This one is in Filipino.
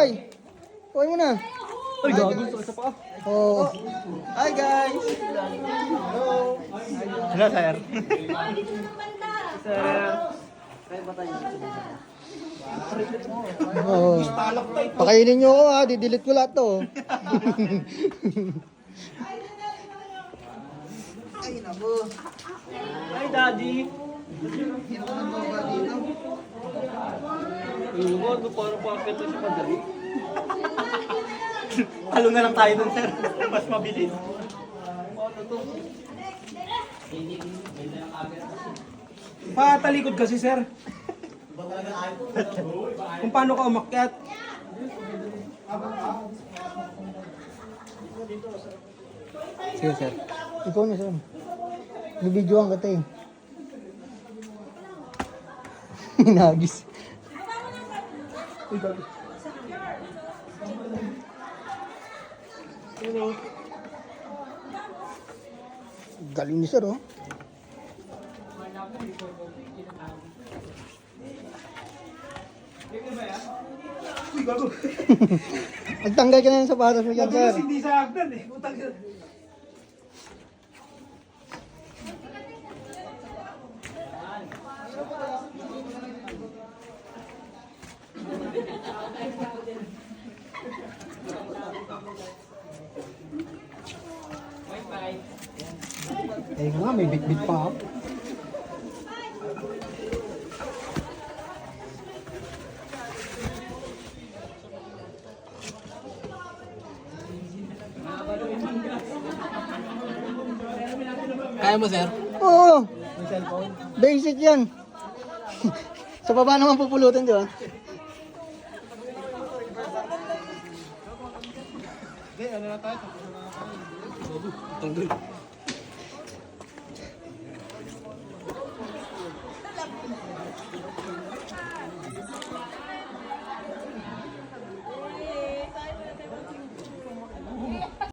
Hoy! Hoy mo na. Ay, gago. Sa pa. Oh. Hi, guys. Hello. Hello, sir. Sir. Oh. Pakainin nyo ako ha. Didelete ko lahat to. Ay, nako. Hi, Daddy. Ewan, parang bakit na siya madali. Halo na lang tayo dun, sir. Mas mabilis. Patalikod kasi, sir. Kung paano ka umakyat. Sige sir. Ikaw na sir. Bibidyoan ka tayo. Hinagis. Galing ni sir oh. Magtanggal ka na ng sapatos mo dyan sir. Hindi sa agdan eh. Utang ka. Eh nga, may bit-bit pa ako. Kaya mo, sir? Oo. Basic yan. Sa baba naman pupulutin, di ba? Tanggal.